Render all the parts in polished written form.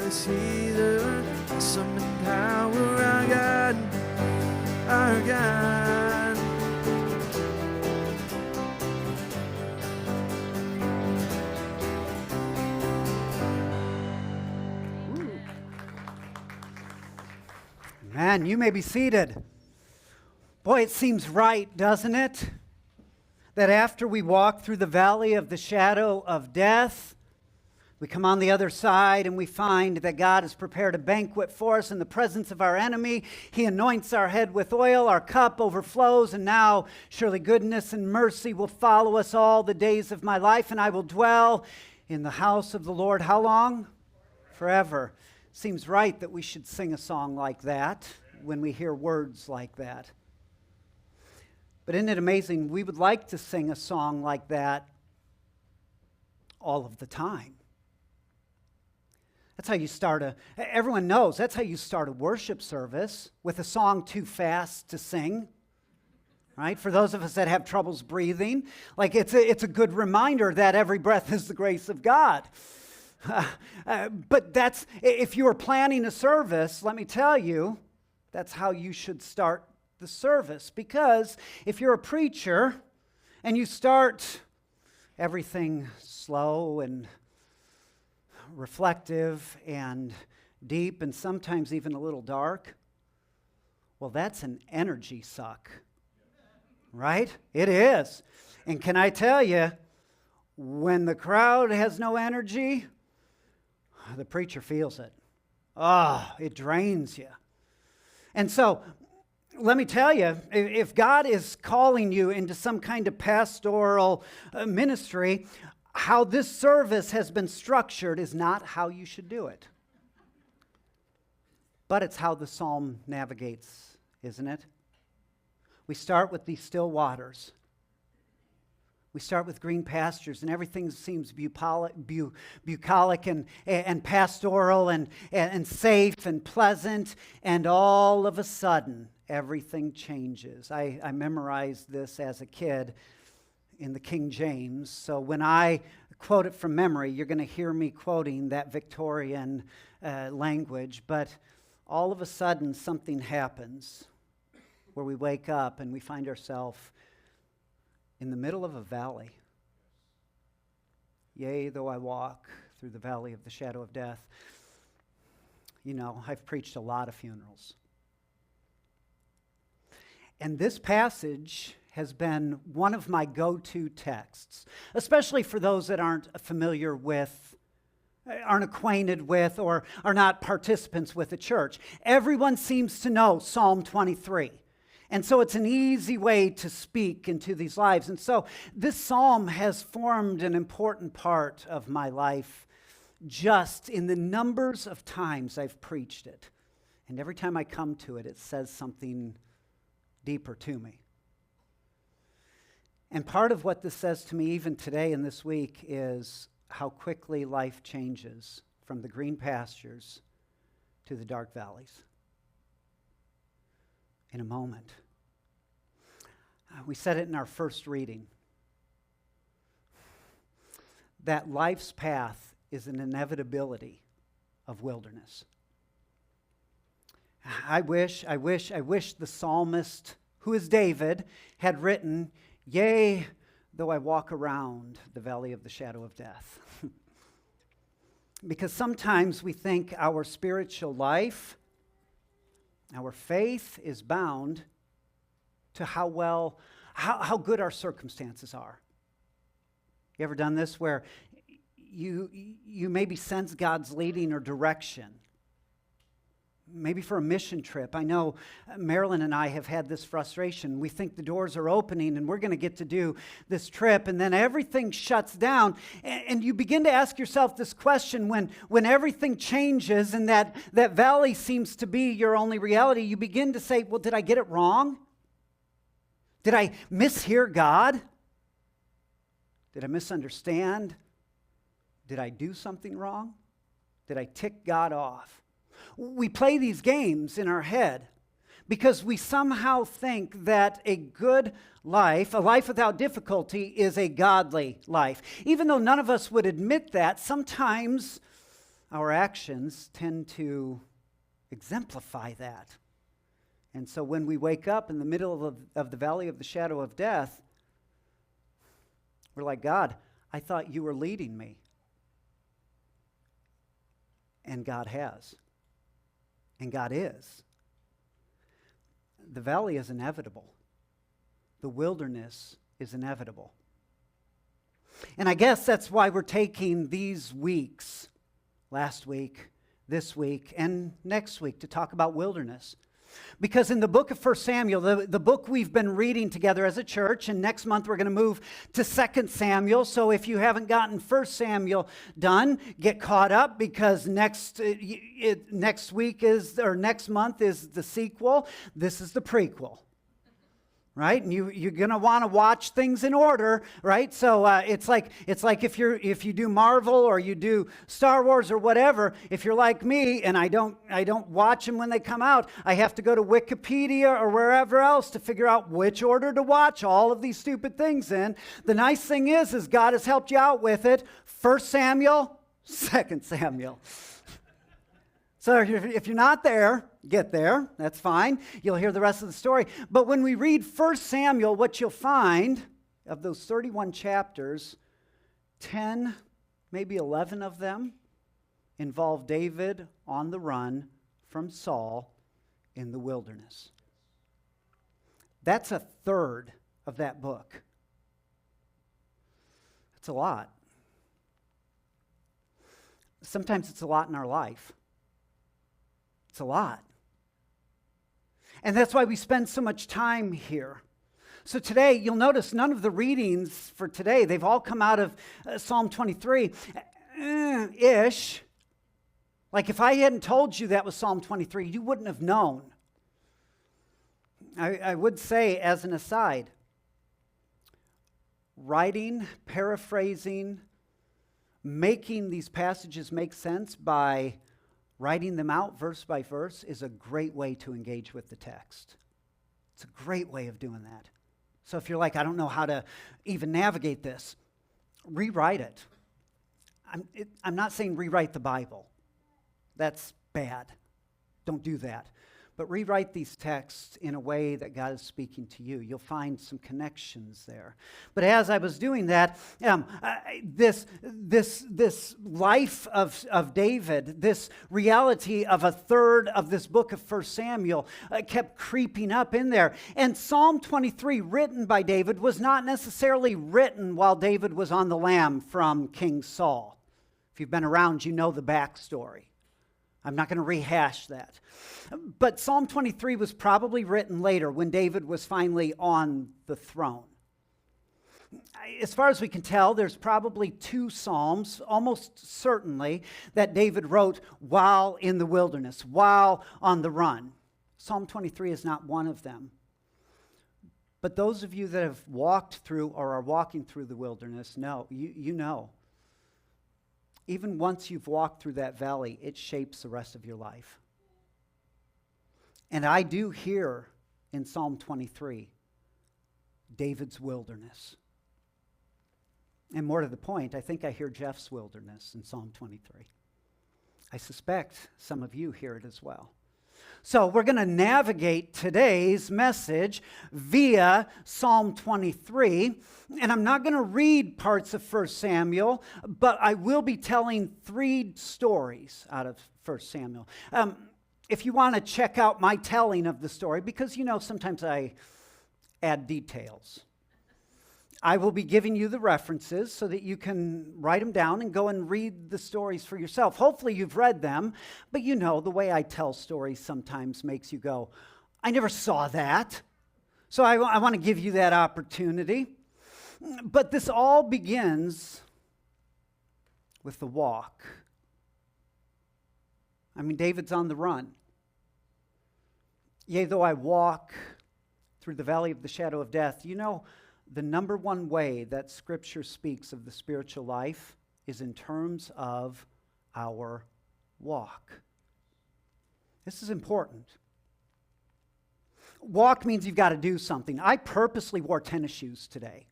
is healer, awesome in power, our God, our God. Man, you may be seated. Boy, it seems right, doesn't it? That after we walk through the valley of the shadow of death, we come on the other side and we find that God has prepared a banquet for us in the presence of our enemy. He anoints our head with oil, our cup overflows, and now surely goodness and mercy will follow us all the days of my life, and I will dwell in the house of the Lord. How long? Forever. Seems right that we should sing a song like that when we hear words like that. But isn't it amazing? We would like to sing a song like that all of the time. That's how you start everyone knows, that's how you start a worship service, with a song too fast to sing, right? For those of us that have troubles breathing, like it's a good reminder that every breath is the grace of God. But that's, if you are planning a service, let me tell you, that's how you should start the service. Because if you're a preacher and you start everything slow and reflective and deep and sometimes even a little dark, well, that's an energy suck, right? It is. And can I tell you, when the crowd has no energy, the preacher feels it. It drains you. And so, let me tell you, if God is calling you into some kind of pastoral ministry, how this service has been structured is not how you should do it. But it's how the psalm navigates, isn't it? We start with these still waters. We start with green pastures, and everything seems bucolic and pastoral and safe and pleasant, and all of a sudden, everything changes. I memorized this as a kid in the King James, so when I quote it from memory, you're going to hear me quoting that Victorian language, but all of a sudden, something happens where we wake up and we find ourselves in the middle of a valley. Yea, though I walk through the valley of the shadow of death. You know, I've preached a lot of funerals. And this passage has been one of my go-to texts, especially for those that aren't familiar with, aren't acquainted with, or are not participants with the church. Everyone seems to know Psalm 23. And so it's an easy way to speak into these lives. And so this psalm has formed an important part of my life just in the numbers of times I've preached it. And every time I come to it, it says something deeper to me. And part of what this says to me even today and this week is how quickly life changes from the green pastures to the dark valleys. In a moment. We said it in our first reading, that life's path is an inevitability of wilderness. I wish the psalmist, who is David, had written, "Yea, though I walk around the valley of the shadow of death." Because sometimes we think our spiritual life, our faith is bound to how good our circumstances are. You ever done this where you maybe sense God's leading or direction? Maybe for a mission trip. I know Marilyn and I have had this frustration. We think the doors are opening and we're going to get to do this trip, and then everything shuts down. And you begin to ask yourself this question when everything changes and that valley seems to be your only reality. You begin to say, well, did I get it wrong? Did I mishear God? Did I misunderstand? Did I do something wrong? Did I tick God off? We play these games in our head because we somehow think that a good life, a life without difficulty, is a godly life. Even though none of us would admit that, sometimes our actions tend to exemplify that. And so when we wake up in the middle of the valley of the shadow of death, we're like, God, I thought you were leading me. And God has. And God is. The valley is inevitable. The wilderness is inevitable. And I guess that's why we're taking these weeks, last week, this week, and next week, to talk about wilderness. Because in the book of 1 Samuel, the book we've been reading together as a church, and next month we're going to move to 2 Samuel. So if you haven't gotten 1 Samuel done, get caught up, because next month is the sequel. This is the prequel. Right? And you're going to want to watch things in order, right? So it's like if you do Marvel or you do Star Wars or whatever, if you're like me and I don't watch them when they come out, I have to go to Wikipedia or wherever else to figure out which order to watch all of these stupid things in. The nice thing is God has helped you out with it. 1 Samuel, 2 Samuel. So if you're not there, get there. That's fine. You'll hear the rest of the story. But when we read 1 Samuel, what you'll find of those 31 chapters, 10, maybe 11 of them involve David on the run from Saul in the wilderness. That's a third of that book. It's a lot. Sometimes it's a lot in our life. It's a lot. And that's why we spend so much time here. So today, you'll notice none of the readings for today, they've all come out of Psalm 23. Ish. Like if I hadn't told you that was Psalm 23, you wouldn't have known. I would say, as an aside, writing, paraphrasing, making these passages make sense by writing them out verse by verse is a great way to engage with the text. It's a great way of doing that. So if you're like, I don't know how to even navigate this, rewrite it. I'm not saying rewrite the Bible. That's bad. Don't do that. But rewrite these texts in a way that God is speaking to you. You'll find some connections there. But as I was doing that, this life of David, this reality of a third of this book of 1 Samuel kept creeping up in there. And Psalm 23, written by David, was not necessarily written while David was on the lam from King Saul. If you've been around, you know the backstory. I'm not going to rehash that. But Psalm 23 was probably written later when David was finally on the throne. As far as we can tell, there's probably 2 psalms, almost certainly, that David wrote while in the wilderness, while on the run. Psalm 23 is not one of them. But those of you that have walked through or are walking through the wilderness know, you know. Even once you've walked through that valley, it shapes the rest of your life. And I do hear in Psalm 23, David's wilderness. And more to the point, I think I hear Jeff's wilderness in Psalm 23. I suspect some of you hear it as well. So we're going to navigate today's message via Psalm 23. And I'm not going to read parts of 1 Samuel, but I will be telling 3 stories out of 1 Samuel. If you want to check out my telling of the story, because, sometimes I add details. I will be giving you the references so that you can write them down and go and read the stories for yourself. Hopefully you've read them, but the way I tell stories sometimes makes you go, I never saw that. So I want to give you that opportunity. But this all begins with the walk. David's on the run. Yea, though I walk through the valley of the shadow of death, the number one way that Scripture speaks of the spiritual life is in terms of our walk. This is important. Walk means you've got to do something. I purposely wore tennis shoes today.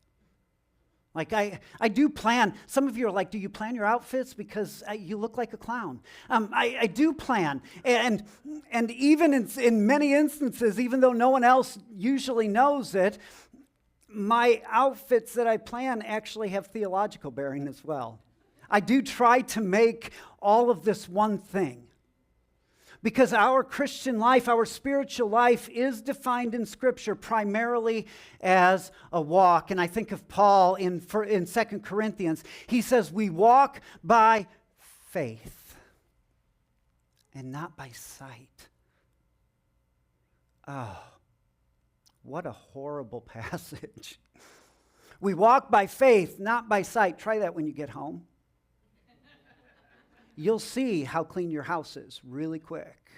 Like I do plan. Some of you are like, do you plan your outfits? Because you look like a clown. I do plan. And even in many instances, even though no one else usually knows it, my outfits that I plan actually have theological bearing as well. I do try to make all of this one thing. Because our Christian life, our spiritual life is defined in Scripture primarily as a walk. And I think of Paul in 2 Corinthians. He says, we walk by faith and not by sight. Oh, what a horrible passage. We walk by faith, not by sight. Try that when you get home. You'll see how clean your house is really quick,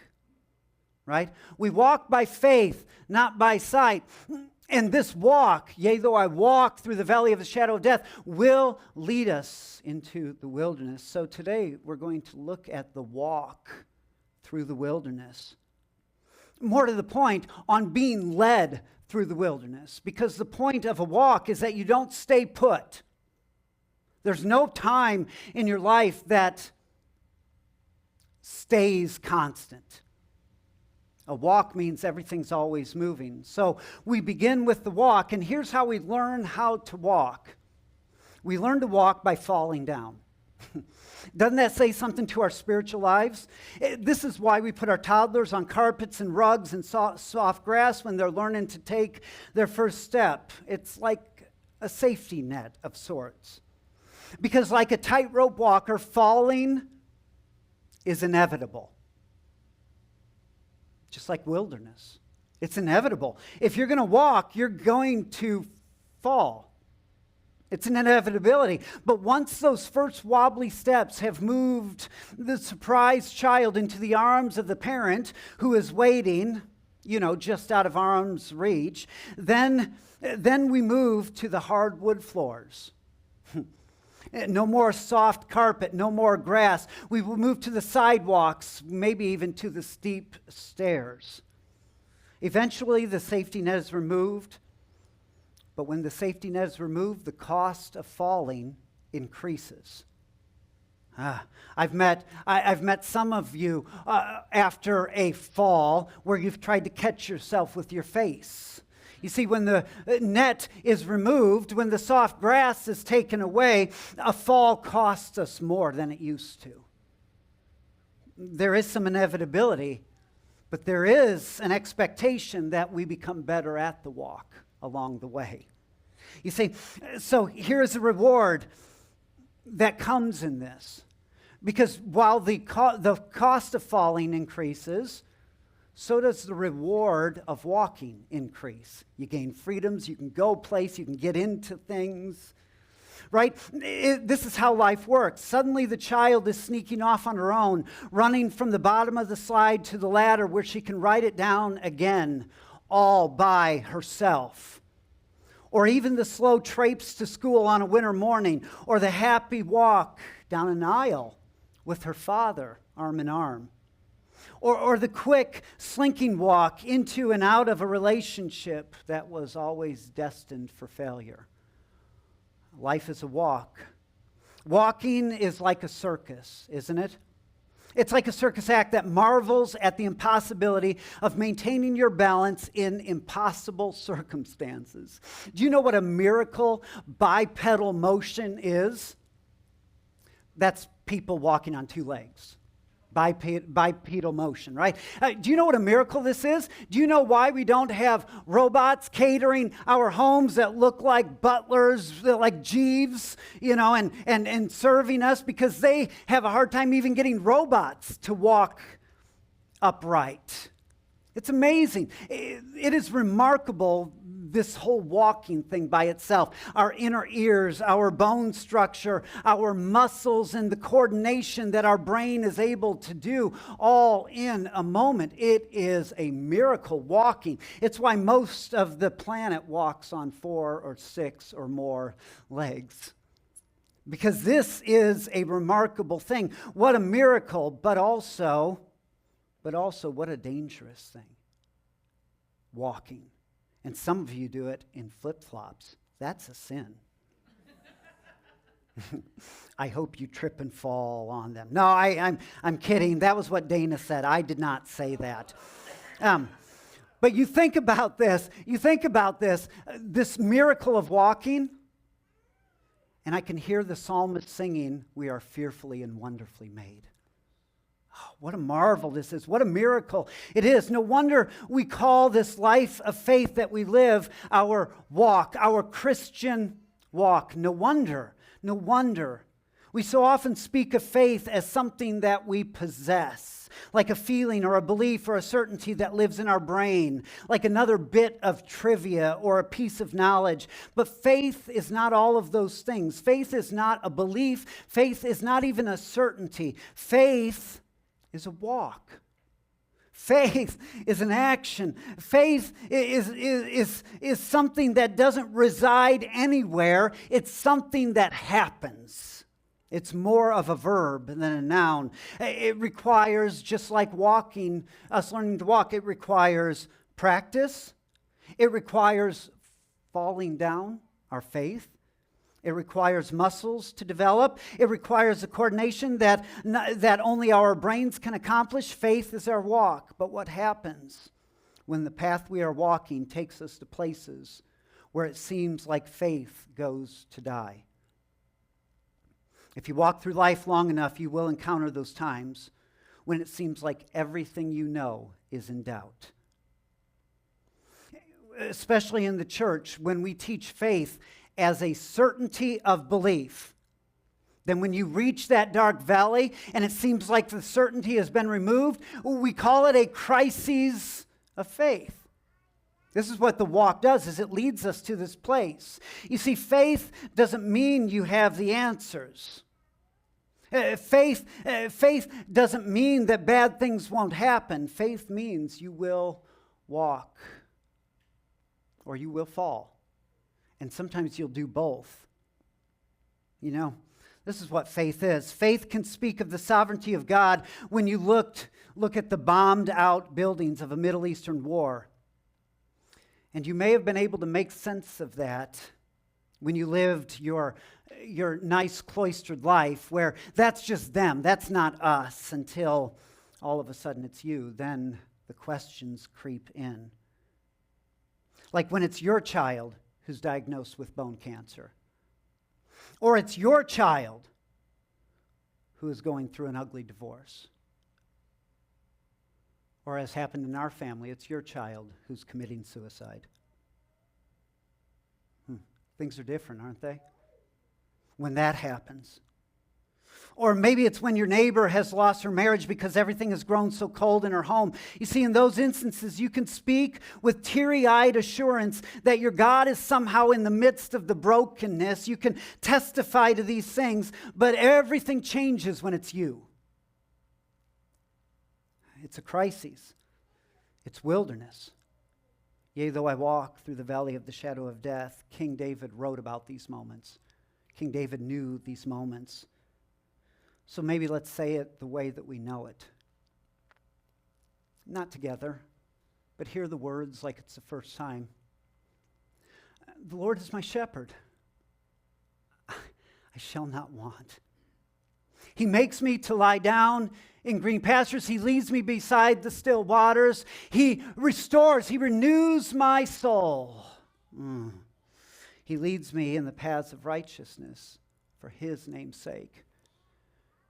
right? We walk by faith, not by sight. And this walk, yea, though I walk through the valley of the shadow of death, will lead us into the wilderness. So today we're going to look at the walk through the wilderness. More to the point, on being led through the wilderness. Because the point of a walk is that you don't stay put. There's no time in your life that stays constant. A walk means everything's always moving. So we begin with the walk, and here's how we learn how to walk. We learn to walk by falling down. Doesn't that say something to our spiritual lives? This is why we put our toddlers on carpets and rugs and soft grass when they're learning to take their first step. It's like a safety net of sorts. Because like a tightrope walker, falling is inevitable. Just like wilderness. It's inevitable. If you're going to walk, you're going to fall. It's an inevitability. But once those first wobbly steps have moved the surprised child into the arms of the parent who is waiting, just out of arm's reach, then we move to the hardwood floors. No more soft carpet, no more grass. We will move to the sidewalks, maybe even to the steep stairs. Eventually, the safety net is removed. But when the safety net is removed, the cost of falling increases. I've met some of you after a fall where you've tried to catch yourself with your face. You see, when the net is removed, when the soft grass is taken away, a fall costs us more than it used to. There is some inevitability, but there is an expectation that we become better at the walk along the way. You see, so here's a reward that comes in this. Because while the cost of falling increases, so does the reward of walking increase. You gain freedoms, you can go place, you can get into things, right? This is how life works. Suddenly the child is sneaking off on her own, running from the bottom of the slide to the ladder where she can write it down again, all by herself. Or even the slow traipse to school on a winter morning, or the happy walk down an aisle with her father, arm in arm. Or the quick slinking walk into and out of a relationship that was always destined for failure. Life is a walk. Walking is like a circus, isn't it? It's like a circus act that marvels at the impossibility of maintaining your balance in impossible circumstances. Do you know what a miracle bipedal motion is? That's people walking on two legs. Bipedal motion, right? Do you know what a miracle this is? Do you know why we don't have robots catering our homes that look like butlers, like Jeeves, and serving us? Because they have a hard time even getting robots to walk upright. It's amazing. It is remarkable, this whole walking thing by itself. Our inner ears, our bone structure, our muscles, and the coordination that our brain is able to do all in a moment. It is a miracle walking. It's why most of the planet walks on 4 or 6 or more legs. Because this is a remarkable thing. What a miracle, but also what a dangerous thing. Walking. And some of you do it in flip-flops. That's a sin. I hope you trip and fall on them. No, I'm kidding. That was what Dana said. I did not say that. But you think about this. This miracle of walking, and I can hear the psalmist singing, "We are fearfully and wonderfully made." Oh, what a marvel this is. What a miracle it is. No wonder we call this life of faith that we live our walk, our Christian walk. No wonder. We so often speak of faith as something that we possess, like a feeling or a belief or a certainty that lives in our brain, like another bit of trivia or a piece of knowledge. But faith is not all of those things. Faith is not a belief. Faith is not even a certainty. Faith is a walk. Faith is an action. Faith is something that doesn't reside anywhere. It's something that happens. It's more of a verb than a noun. It requires, just like walking, us learning to walk, it requires practice. It requires falling down, our faith. It requires muscles to develop. It requires a coordination that only our brains can accomplish. Faith is our walk. But what happens when the path we are walking takes us to places where it seems like faith goes to die? If you walk through life long enough, you will encounter those times when it seems like everything you know is in doubt. Especially in the church, when we teach faith as a certainty of belief, then when you reach that dark valley and it seems like the certainty has been removed, we call it a crisis of faith. This is what the walk does, is it leads us to this place. You see, faith doesn't mean you have the answers. Faith doesn't mean that bad things won't happen. Faith means you will walk or you will fall. And sometimes you'll do both. You know, this is what faith is. Faith can speak of the sovereignty of God when you look at the bombed out buildings of a Middle Eastern war. And you may have been able to make sense of that when you lived your nice cloistered life where that's just them, that's not us, until all of a sudden it's you. Then the questions creep in. Like when it's your child who's diagnosed with bone cancer, or it's your child who is going through an ugly divorce, or as happened in our family, it's your child who's committing suicide. Things are different, aren't they? When that happens. Or maybe it's when your neighbor has lost her marriage because everything has grown so cold in her home. You see, in those instances, you can speak with teary-eyed assurance that your God is somehow in the midst of the brokenness. You can testify to these things, but everything changes when it's you. It's a crisis. It's wilderness. Yea, though I walk through the valley of the shadow of death, King David wrote about these moments. King David knew these moments. So maybe let's say it the way that we know it. Not together, but hear the words like it's the first time. The Lord is my shepherd. I shall not want. He makes me to lie down in green pastures. He leads me beside the still waters. He restores, He renews my soul. He leads me in the paths of righteousness for His name's sake.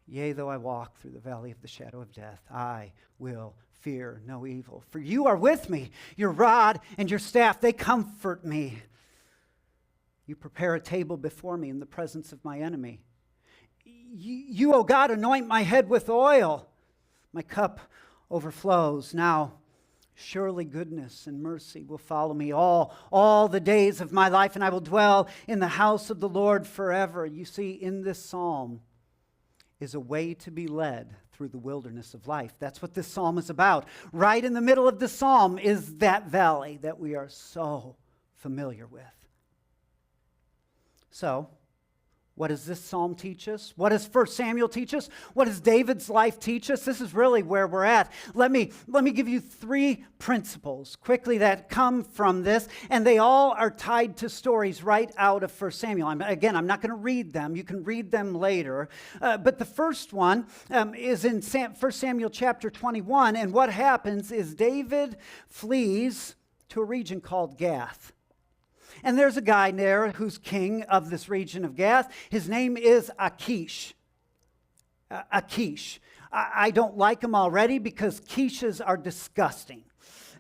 Yea, though I walk through the valley of the shadow of death, I will fear no evil. For you are with me. Your rod and your staff, they comfort me. You prepare a table before me in the presence of my enemy. You, O God, anoint my head with oil. My cup overflows. Now, surely goodness and mercy will follow me all the days of my life, and I will dwell in the house of the Lord forever. You see, in this psalm is a way to be led through the wilderness of life. That's what this psalm is about. Right in the middle of the psalm is that valley that we are so familiar with. So, What does this psalm teach us? What does 1 Samuel teach us? What does David's life teach us? This is really where we're at. Let me give you 3 principles quickly that come from this, and they all are tied to stories right out of 1 Samuel. I'm not going to read them. You can read them later. But the first one is in 1 Samuel chapter 21, and what happens is David flees to a region called Gath. And there's a guy there who's king of this region of Gath. His name is Achish. Achish. I don't like him already because quiches are disgusting.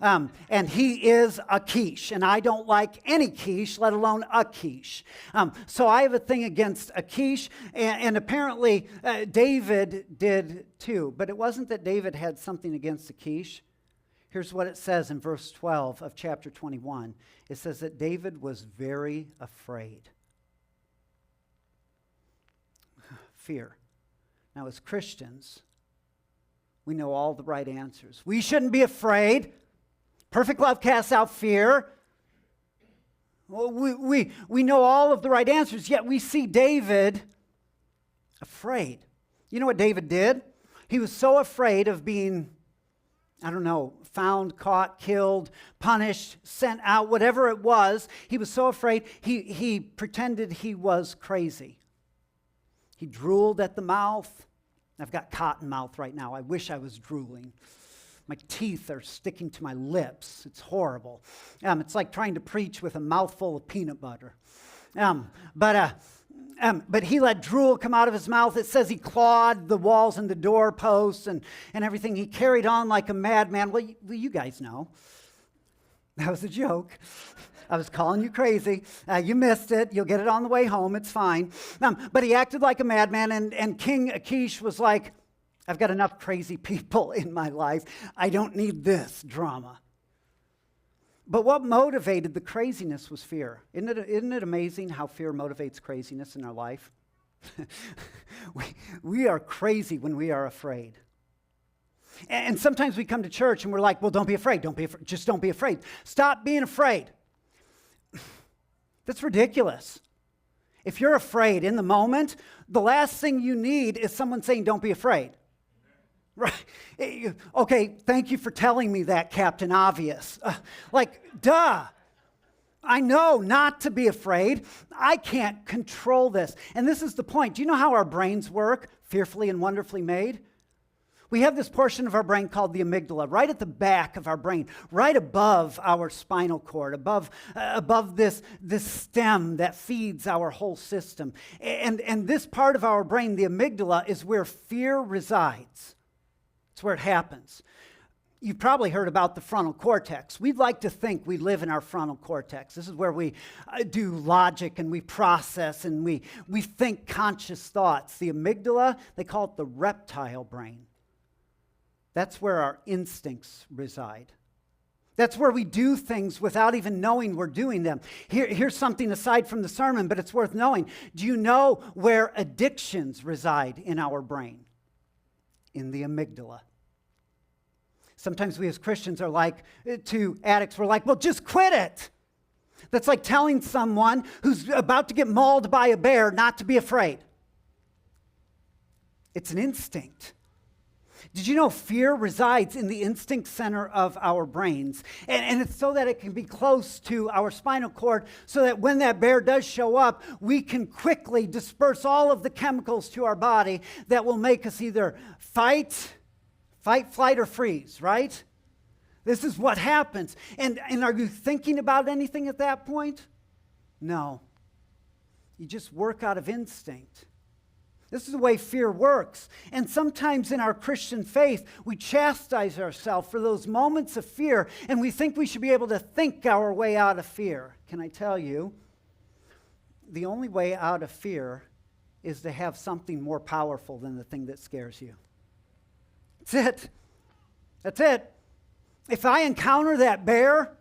And he is a quiche, and I don't like any quiche, let alone a quiche. So I have a thing against a quiche, and apparently David did too. But it wasn't that David had something against a quiche. Here's what it says in verse 12 of chapter 21. It says that David was very afraid. Fear. Now, as Christians, we know all the right answers. We shouldn't be afraid. Perfect love casts out fear. Well, we know all of the right answers, yet we see David afraid. You know what David did? He was so afraid of being, found, caught, killed, punished, sent out, whatever it was. He was so afraid, he pretended he was crazy. He drooled at the mouth. I've got cotton mouth right now. I wish I was drooling. My teeth are sticking to my lips. It's horrible. It's like trying to preach with a mouthful of peanut butter. But he let drool come out of his mouth. It says he clawed the walls and the doorposts and everything. He carried on like a madman. Well, you guys know. That was a joke. I was calling you crazy. You missed it. You'll get it on the way home. It's fine. But he acted like a madman, and King Achish was like, I've got enough crazy people in my life. I don't need this drama. But what motivated the craziness was fear. Isn't it amazing how fear motivates craziness in our life? we are crazy when we are afraid. And sometimes we come to church and we're like, well, don't be afraid. Just don't be afraid. Stop being afraid. That's ridiculous. If you're afraid in the moment, the last thing you need is someone saying, don't be afraid. Right. Okay, thank you for telling me that, Captain Obvious. Duh. I know not to be afraid. I can't control this. And this is the point. Do you know how our brains work? Fearfully and wonderfully made. We have this portion of our brain called the amygdala, right at the back of our brain, right above our spinal cord, above this stem that feeds our whole system. And this part of our brain, the amygdala, is where fear resides. It's where it happens. You've probably heard about the frontal cortex. We'd like to think we live in our frontal cortex. This is where we do logic and we process and we think conscious thoughts. The amygdala, they call it the reptile brain. That's where our instincts reside. That's where we do things without even knowing we're doing them. Here's something aside from the sermon, but it's worth knowing. Do you know where addictions reside in our brain? In the amygdala. Sometimes we as Christians are like, to addicts, we're like, well, just quit it. That's like telling someone who's about to get mauled by a bear not to be afraid. It's an instinct. Did you know fear resides in the instinct center of our brains? And it's so that it can be close to our spinal cord so that when that bear does show up, we can quickly disperse all of the chemicals to our body that will make us either fight, flight, or freeze, right? This is what happens. And are you thinking about anything at that point? No. You just work out of instinct. This is the way fear works. And sometimes in our Christian faith, we chastise ourselves for those moments of fear, and we think we should be able to think our way out of fear. Can I tell you, the only way out of fear is to have something more powerful than the thing that scares you. That's it. That's it. If I encounter that bear,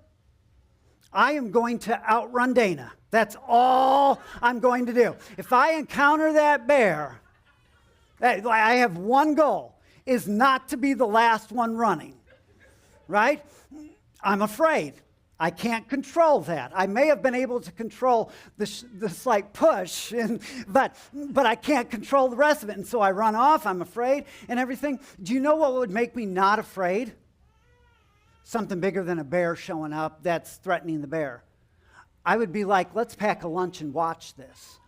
I am going to outrun Dana. That's all I'm going to do. If I encounter that bear, I have one goal, is not to be the last one running, right? I'm afraid. I can't control that. I may have been able to control the slight push, but I can't control the rest of it. And so I run off, I'm afraid, and everything. Do you know what would make me not afraid? Something bigger than a bear showing up that's threatening the bear. I would be like, let's pack a lunch and watch this.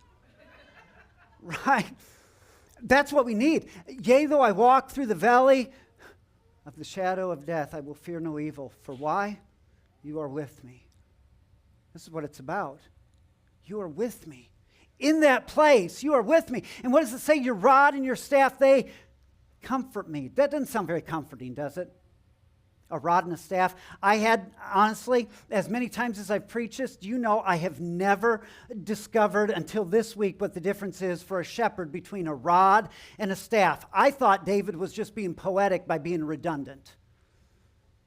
Right? That's what we need. Yea, though I walk through the valley of the shadow of death, I will fear no evil. For why? You are with me. This is what it's about. You are with me. In that place, you are with me. And what does it say? Your rod and your staff, they comfort me. That doesn't sound very comforting, does it? A rod and a staff. I had, honestly, as many times as I've preached this, do you know I have never discovered until this week what the difference is for a shepherd between a rod and a staff. I thought David was just being poetic by being redundant.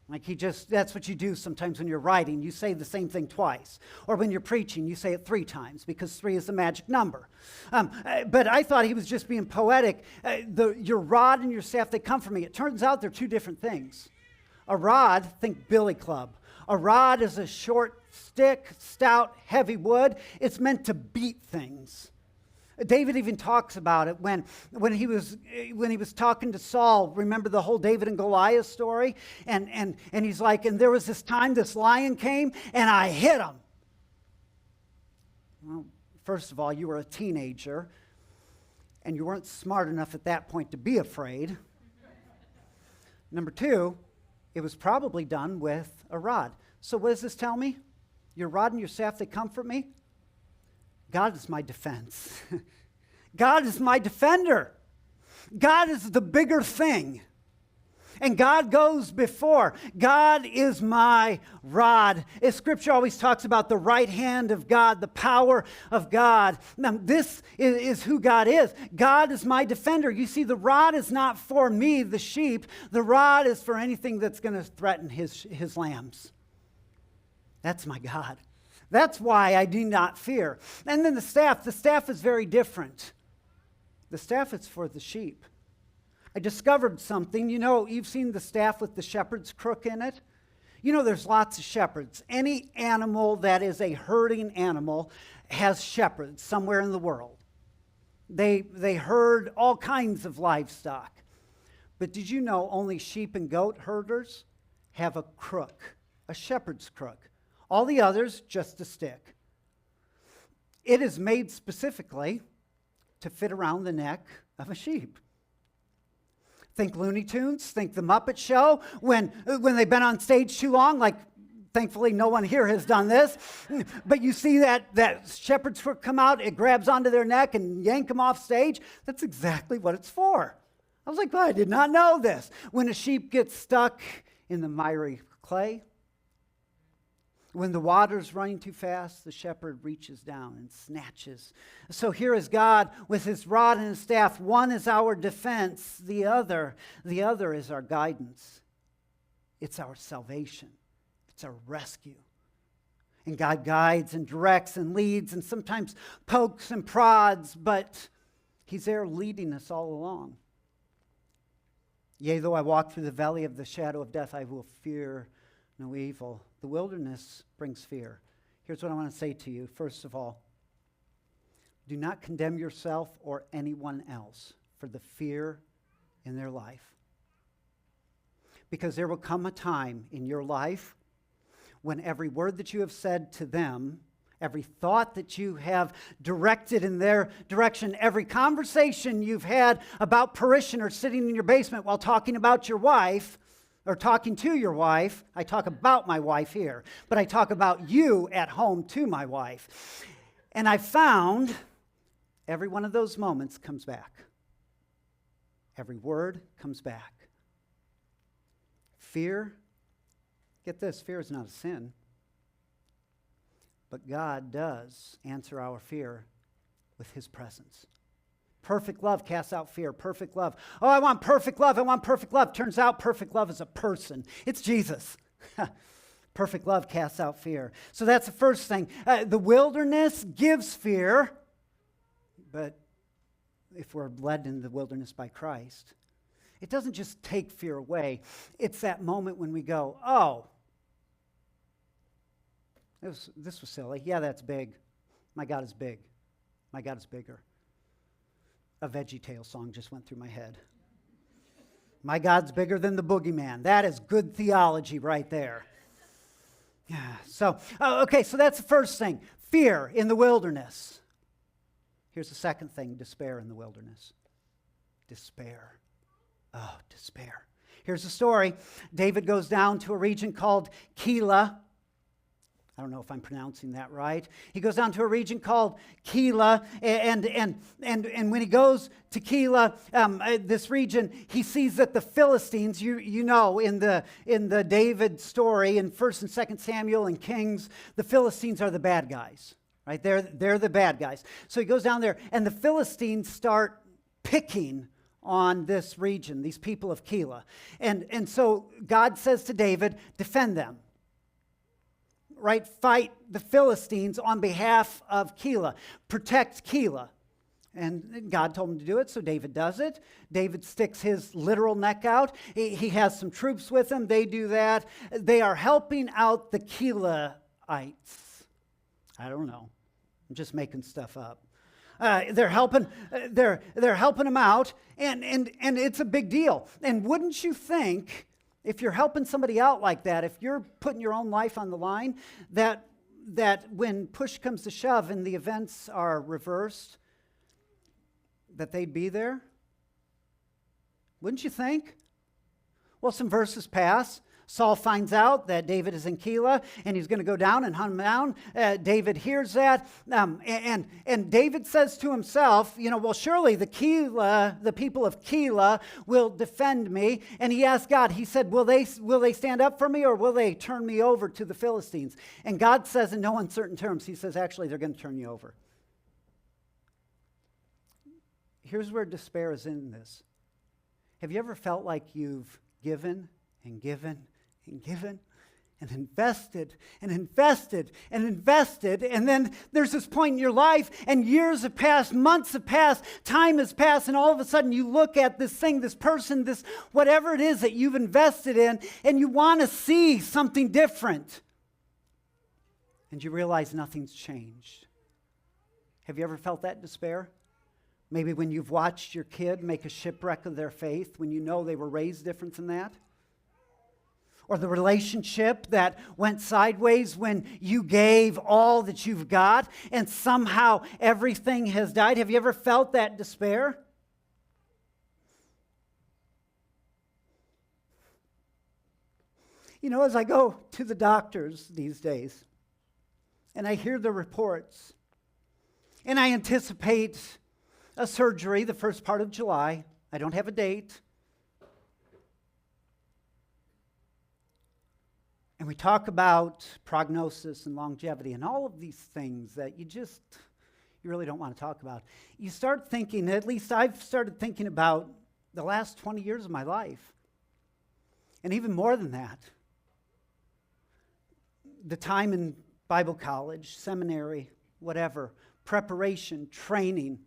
Like that's what you do sometimes when you're writing. You say the same thing twice. Or when you're preaching, you say it 3 times because 3 is the magic number. But I thought he was just being poetic. Your rod and your staff, they comfort me. It turns out they're 2 different things. A rod, think billy club. A rod is a short stick, stout, heavy wood. It's meant to beat things. David even talks about it when he was talking to Saul. Remember the whole David and Goliath story? And he's like, and there was this time this lion came and I hit him. Well, first of all, you were a teenager and you weren't smart enough at that point to be afraid. Number 2, it was probably done with a rod. So what does this tell me? Your rod and your staff, they comfort me. God is my defense. God is my defender. God is the bigger thing. And God goes before. God is my rod. As Scripture always talks about the right hand of God, the power of God. Now, this is who God is. God is my defender. You see, the rod is not for me, the sheep. The rod is for anything that's going to threaten his lambs. That's my God. That's why I do not fear. And then the staff is very different. The staff is for the sheep. I discovered something. You know, you've seen the staff with the shepherd's crook in it. You know, there's lots of shepherds. Any animal that is a herding animal has shepherds somewhere in the world. They herd all kinds of livestock. But did you know only sheep and goat herders have a crook, a shepherd's crook? All the others, just a stick. It is made specifically to fit around the neck of a sheep. Think Looney Tunes, think the Muppet Show, when they've been on stage too long, like thankfully no one here has done this, but you see that shepherd's crook come out, it grabs onto their neck and yank them off stage. That's exactly what it's for. I was like, well, I did not know this. When a sheep gets stuck in the miry clay, when the water's running too fast, the shepherd reaches down and snatches. So here is God with his rod and his staff. One is our defense. The other is our guidance. It's our salvation. It's our rescue. And God guides and directs and leads and sometimes pokes and prods, but he's there leading us all along. Yea, though I walk through the valley of the shadow of death, I will fear no evil. The wilderness brings fear. Here's what I want to say to you. First of all, do not condemn yourself or anyone else for the fear in their life. Because there will come a time in your life when every word that you have said to them, every thought that you have directed in their direction, every conversation you've had about parishioners sitting in your basement while talking about your wife, or talking to your wife. I talk about my wife here, but I talk about you at home to my wife. And I found every one of those moments comes back. Every word comes back. Fear, get this, fear is not a sin. But God does answer our fear with his presence. Perfect love casts out fear. Perfect love. Oh, I want perfect love. I want perfect love. Turns out perfect love is a person. It's Jesus. Perfect love casts out fear. So that's the first thing. The wilderness gives fear. But if we're led in the wilderness by Christ, it doesn't just take fear away. It's that moment when we go, oh, This was silly. Yeah, that's big. My God is big. My God is bigger. A VeggieTales song just went through my head. My God's bigger than the boogeyman. That is good theology right there. Yeah. So that's the first thing. Fear in the wilderness. Here's the second thing, despair in the wilderness. Despair. Oh, despair. Here's the story. David goes down to a region called Keilah. I don't know if I'm pronouncing that right. He goes down to a region called Keilah, and when he goes to Keilah, this region, he sees that the Philistines, you know, in the David story in 1st and 2nd Samuel and Kings, the Philistines are the bad guys, right? They're the bad guys. So he goes down there, and the Philistines start picking on this region, these people of Keilah, and so God says to David, defend them. Right, fight the Philistines on behalf of Keilah. Protect Keilah. And God told him to do it, so David does it. David sticks his literal neck out. He has some troops with him. They do that. They are helping out the Keilaites. I don't know. I'm just making stuff up. They're helping them out, and it's a big deal. And wouldn't you think, if you're helping somebody out like that, if you're putting your own life on the line, that when push comes to shove and the events are reversed, that they'd be there? Wouldn't you think? Well, some verses pass. Saul finds out that David is in Keilah, and he's going to go down and hunt him down. David hears that, and David says to himself, well, surely the people of Keilah will defend me. And he asked God, he said, will they stand up for me, or will they turn me over to the Philistines? And God says in no uncertain terms, he says, actually, they're going to turn you over. Here's where despair is in this. Have you ever felt like you've given and given and given and invested and invested and invested, and then there's this point in your life, and years have passed, months have passed, time has passed, and all of a sudden you look at this thing, this person, this whatever it is that you've invested in, and you want to see something different, and you realize nothing's changed. Have you ever felt that despair? Maybe when you've watched your kid make a shipwreck of their faith, when you know they were raised different than that. Or the relationship that went sideways when you gave all that you've got and somehow everything has died. Have you ever felt that despair? As I go to the doctors these days and I hear the reports and I anticipate a surgery the first part of July. I don't have a date. And we talk about prognosis and longevity and all of these things that you really don't want to talk about. You start thinking, at least I've started thinking about the last 20 years of my life. And even more than that. The time in Bible college, seminary, whatever, preparation, training,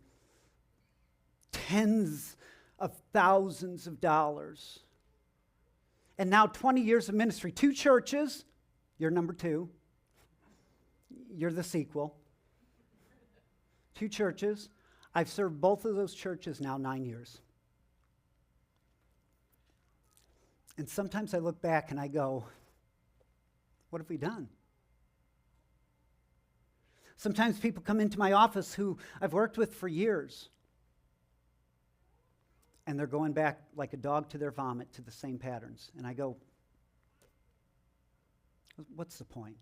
tens of thousands of dollars. And now 20 years of ministry, 2 churches, you're number 2. You're the sequel. 2 churches. I've served both of those churches now 9 years. And sometimes I look back and I go, what have we done? Sometimes people come into my office who I've worked with for years, and they're going back like a dog to their vomit to the same patterns. And I go, what's the point?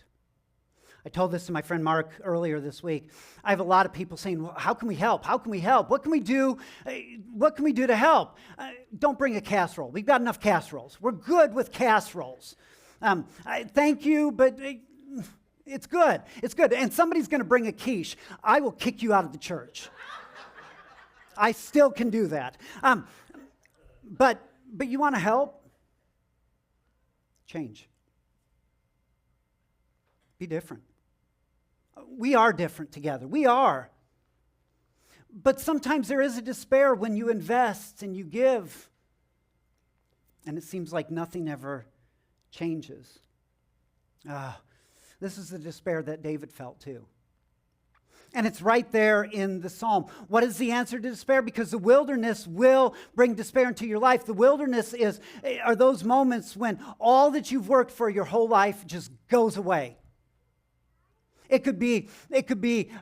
I told this to my friend Mark earlier this week. I have a lot of people saying, well, how can we help? How can we help? What can we do? What can we do to help? Don't bring a casserole. We've got enough casseroles. We're good with casseroles. Thank you, but it's good. It's good. And somebody's going to bring a quiche. I will kick you out of the church. I still can do that. But you want to help? Change. Be different. We are different together. We are. But sometimes there is a despair when you invest and you give, and it seems like nothing ever changes. This is the despair that David felt too. And it's right there in the psalm. What is the answer to despair? Because the wilderness will bring despair into your life. The wilderness are those moments when all that you've worked for your whole life just goes away. It could be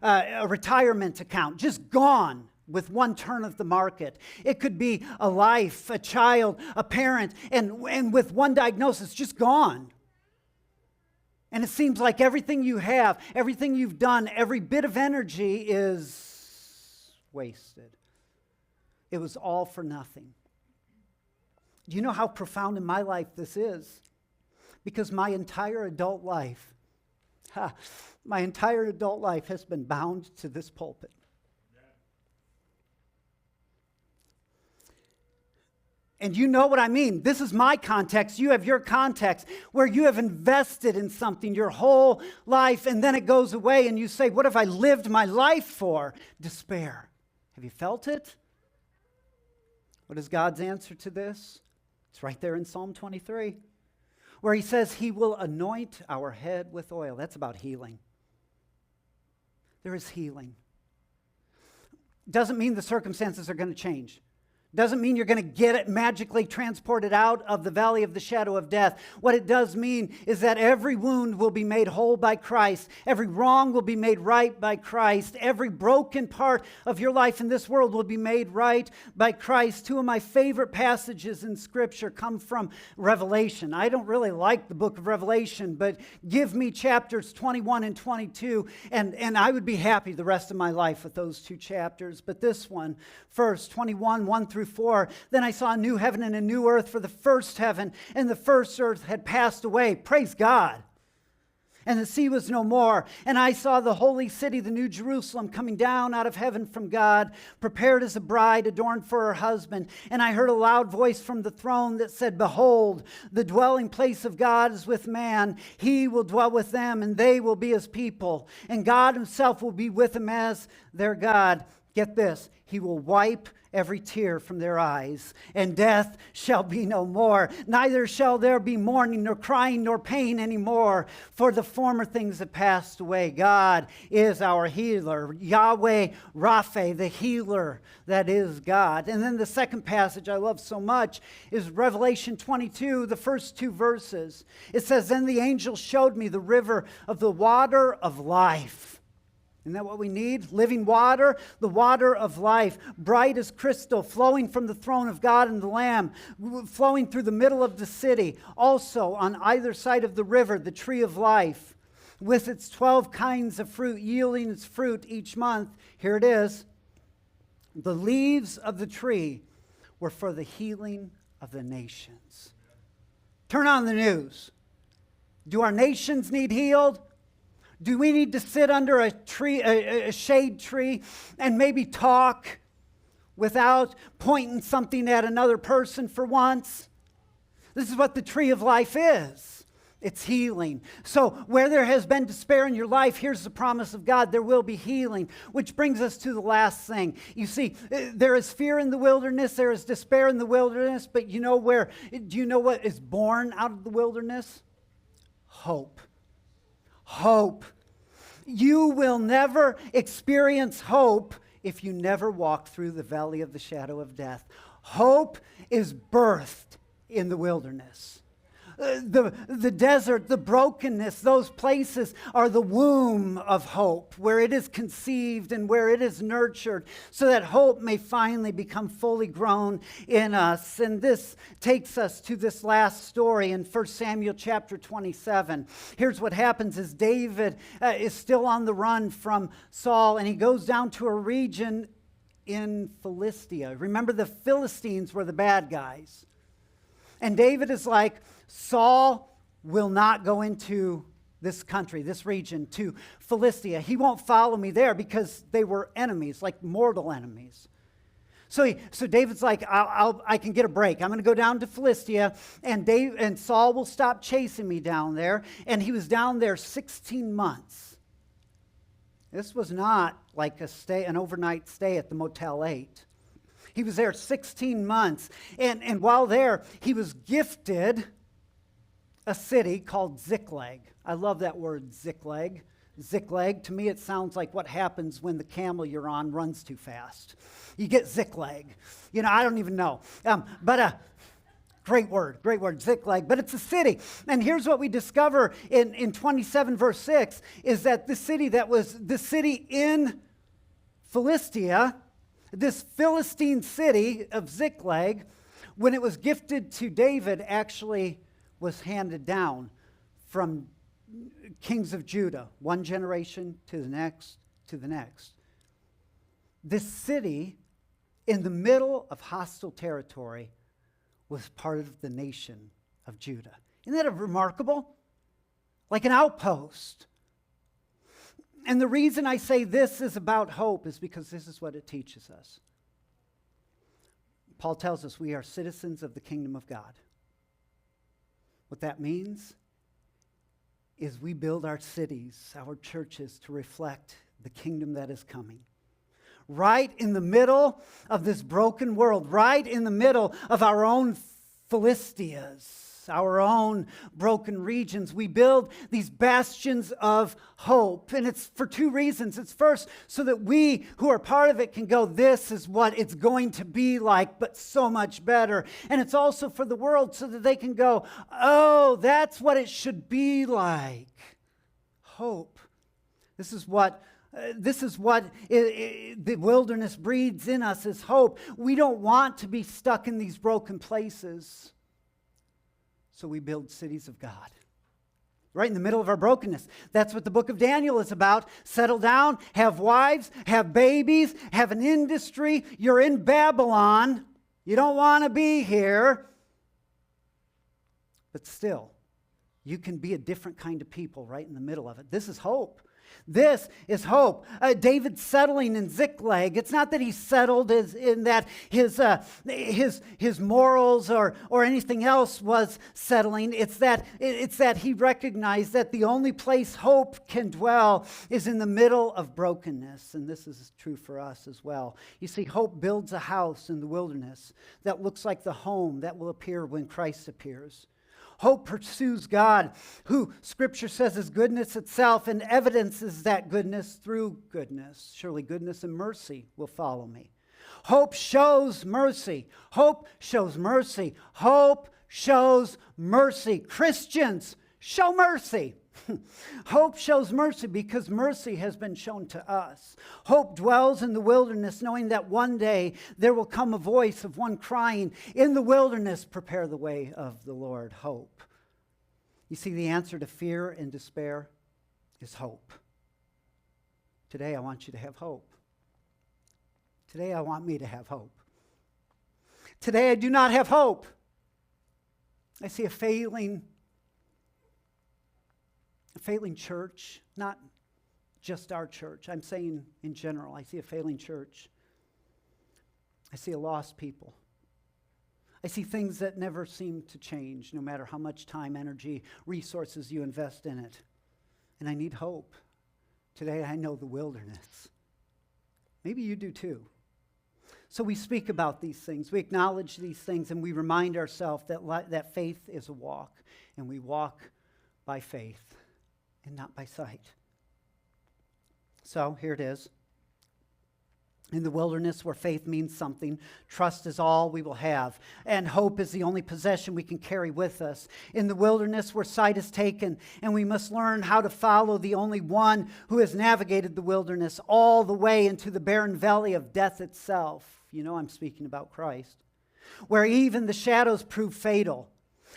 a retirement account, just gone with one turn of the market. It could be a life, a child, a parent, and with one diagnosis, just gone. And it seems like everything you have, everything you've done, every bit of energy is wasted. It was all for nothing. Do you know how profound in my life this is? Because my entire adult life has been bound to this pulpit. And you know what I mean. This is my context. You have your context where you have invested in something your whole life and then it goes away and you say, what have I lived my life for? Despair. Have you felt it? What is God's answer to this? It's right there in Psalm 23 where he says he will anoint our head with oil. That's about healing. There is healing. Doesn't mean the circumstances are going to change. Doesn't mean you're going to get it magically transported out of the valley of the shadow of death. What it does mean is that every wound will be made whole by Christ. Every wrong will be made right by Christ. Every broken part of your life in this world will be made right by Christ. Two of my favorite passages in Scripture come from Revelation. I don't really like the book of Revelation, but give me chapters 21 and 22, and I would be happy the rest of my life with those two chapters. But this one, first, 21, 1 through 4. Then I saw a new heaven and a new earth, for the first heaven and the first earth had passed away. Praise God. And the sea was no more. And I saw the holy city, the new Jerusalem, coming down out of heaven from God, prepared as a bride adorned for her husband. And I heard a loud voice from the throne that said, behold, the dwelling place of God is with man. He will dwell with them, and they will be his people. And God himself will be with them as their God. Get this, he will wipe every tear from their eyes, and death shall be no more. Neither shall there be mourning, nor crying, nor pain anymore, for the former things have passed away. God is our healer. Yahweh Rapha, the healer, that is God. And then the second passage I love so much is Revelation 22, the first two verses. It says, then the angel showed me the river of the water of life. Isn't that what we need? Living water, the water of life, bright as crystal, flowing from the throne of God and the Lamb, flowing through the middle of the city. Also, on either side of the river, the tree of life, with its 12 kinds of fruit, yielding its fruit each month. Here it is. The leaves of the tree were for the healing of the nations. Turn on the news. Do our nations need healed? Do we need to sit under a tree, a shade tree, and maybe talk without pointing something at another person for once? This is what the tree of life is. It's healing. So where there has been despair in your life, here's the promise of God. There will be healing, which brings us to the last thing. You see, there is fear in the wilderness. There is despair in the wilderness. But do you know what is born out of the wilderness? Hope. Hope. You will never experience hope if you never walk through the valley of the shadow of death. Hope is birthed in the wilderness. The desert, the brokenness, those places are the womb of hope, where it is conceived and where it is nurtured, so that hope may finally become fully grown in us. And this takes us to this last story in 1 Samuel chapter 27. Here's what happens is David is still on the run from Saul, and he goes down to a region in Philistia. Remember, the Philistines were the bad guys. And David is like, Saul will not go into this country, this region, to Philistia. He won't follow me there because they were enemies, like mortal enemies. So David's like, I can get a break. I'm going to go down to Philistia, and Saul will stop chasing me down there. And he was down there 16 months. This was not like an overnight stay at the Motel 8. He was there 16 months. And while there, he was gifted a city called Ziklag. I love that word, Ziklag. Ziklag, to me it sounds like what happens when the camel you're on runs too fast. You get Ziklag. I don't even know. Great word, Ziklag. But it's a city. And here's what we discover in 27 verse 6 is that the city that was the city in Philistia, this Philistine city of Ziklag, when it was gifted to David, actually was handed down from kings of Judah, one generation to the next, to the next. This city, in the middle of hostile territory, was part of the nation of Judah. Isn't that remarkable? Like an outpost. And the reason I say this is about hope is because this is what it teaches us. Paul tells us we are citizens of the kingdom of God. What that means is we build our cities, our churches, to reflect the kingdom that is coming. Right in the middle of this broken world, right in the middle of our own Philistias, our own broken regions, we build these bastions of hope. And it's for two reasons. It's first, so that we who are part of it can go, this is what it's going to be like, but so much better. And it's also for the world so that they can go, oh, that's what it should be like. Hope. This is what the wilderness breeds in us, is hope. We don't want to be stuck in these broken places. So we build cities of God. Right in the middle of our brokenness. That's what the book of Daniel is about. Settle down, have wives, have babies, have an industry. You're in Babylon. You don't want to be here. But still, you can be a different kind of people right in the middle of it. This is hope. This is hope. David settling in Ziklag. It's not that he settled in that his morals or anything else was settling. It's that he recognized that the only place hope can dwell is in the middle of brokenness. And this is true for us as well. You see, hope builds a house in the wilderness that looks like the home that will appear when Christ appears. Hope pursues God, who Scripture says is goodness itself, and evidences that goodness through goodness. Surely goodness and mercy will follow me. Hope shows mercy. Hope shows mercy. Hope shows mercy. Christians, show mercy. Hope shows mercy because mercy has been shown to us. Hope dwells in the wilderness, knowing that one day there will come a voice of one crying, in the wilderness, prepare the way of the Lord. Hope. You see, the answer to fear and despair is hope. Today I want you to have hope. Today I want me to have hope. Today I do not have hope. I see a failing church, not just our church. I'm saying in general, I see a failing church. I see a lost people. I see things that never seem to change, no matter how much time, energy, resources you invest in it. And I need hope. Today I know the wilderness. Maybe you do too. So we speak about these things. We acknowledge these things, and we remind ourselves that faith is a walk, and we walk by faith and not by sight. So here it is. In the wilderness where faith means something, trust is all we will have, and hope is the only possession we can carry with us. In the wilderness where sight is taken, and we must learn how to follow the only one who has navigated the wilderness all the way into the barren valley of death itself. You know I'm speaking about Christ. Where even the shadows prove fatal,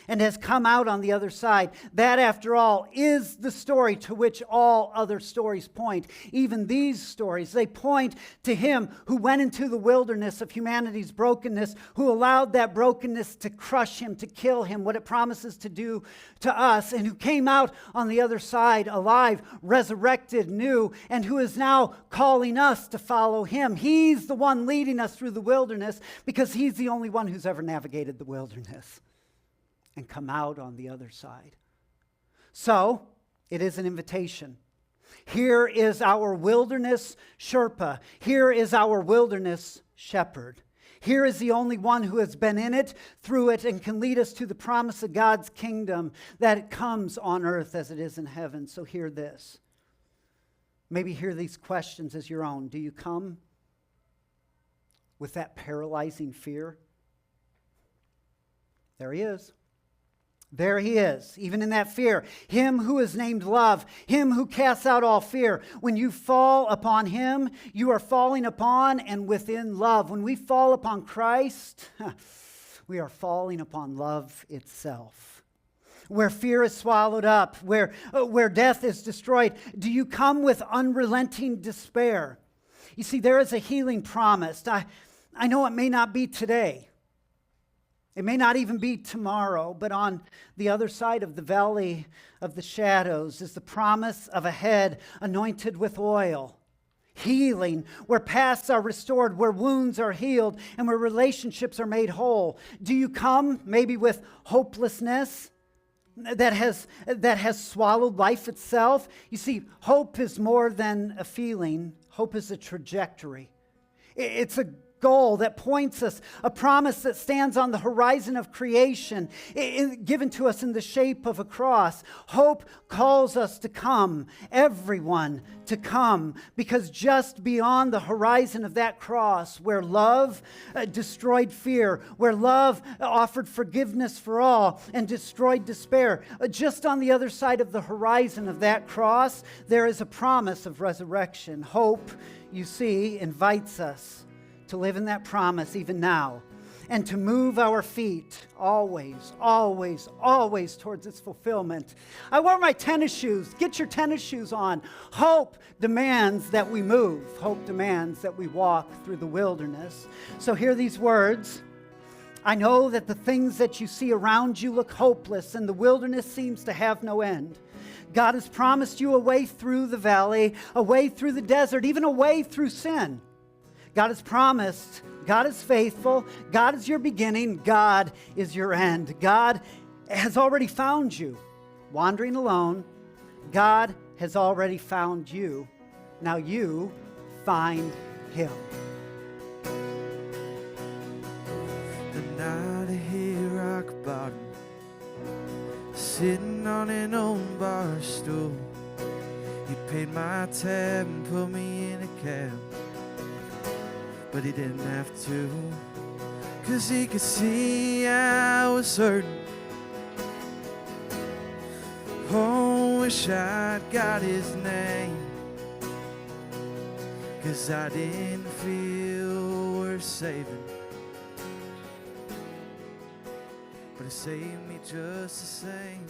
and has come out on the other side. That, after all, is the story to which all other stories point. Even these stories, they point to him who went into the wilderness of humanity's brokenness, who allowed that brokenness to crush him, to kill him, what it promises to do to us, and who came out on the other side alive, resurrected, new, and who is now calling us to follow him. He's the one leading us through the wilderness because he's the only one who's ever navigated the wilderness and come out on the other side. So, it is an invitation. Here is our wilderness Sherpa. Here is our wilderness shepherd. Here is the only one who has been in it, through it, and can lead us to the promise of God's kingdom, that it comes on earth as it is in heaven. So hear this. Maybe hear these questions as your own. Do you come with that paralyzing fear? There he is. There he is, even in that fear. Him who is named love, him who casts out all fear. When you fall upon him, you are falling upon and within love. When we fall upon Christ, we are falling upon love itself. Where fear is swallowed up, where death is destroyed, do you come with unrelenting despair? You see, there is a healing promised. I know it may not be today. It may not even be tomorrow, but on the other side of the valley of the shadows is the promise of a head anointed with oil. Healing, where pasts are restored, where wounds are healed, and where relationships are made whole. Do you come maybe with hopelessness that has swallowed life itself? You see, hope is more than a feeling. Hope is a trajectory. It's a goal that points us, a promise that stands on the horizon of creation, given to us in the shape of a cross. Hope calls us to come, everyone to come, because just beyond the horizon of that cross, where love destroyed fear, where love offered forgiveness for all and destroyed despair, just on the other side of the horizon of that cross, there is a promise of resurrection. Hope, you see, invites us to live in that promise even now, and to move our feet always, always, always towards its fulfillment. I wore my tennis shoes. Get your tennis shoes on. Hope demands that we move. Hope demands that we walk through the wilderness. So hear these words. I know that the things that you see around you look hopeless, and the wilderness seems to have no end. God has promised you a way through the valley, a way through the desert, even a way through sin. God has promised. God is faithful. God is your beginning. God is your end. God has already found you wandering alone. God has already found you. Now you find him. The night I hit rock bottom, sitting on an old bar stool. He paid my tab and put me in a cab, but he didn't have to, 'cause he could see I was hurting. Oh, wish I'd got his name, 'cause I didn't feel worth saving, but it saved me just the same.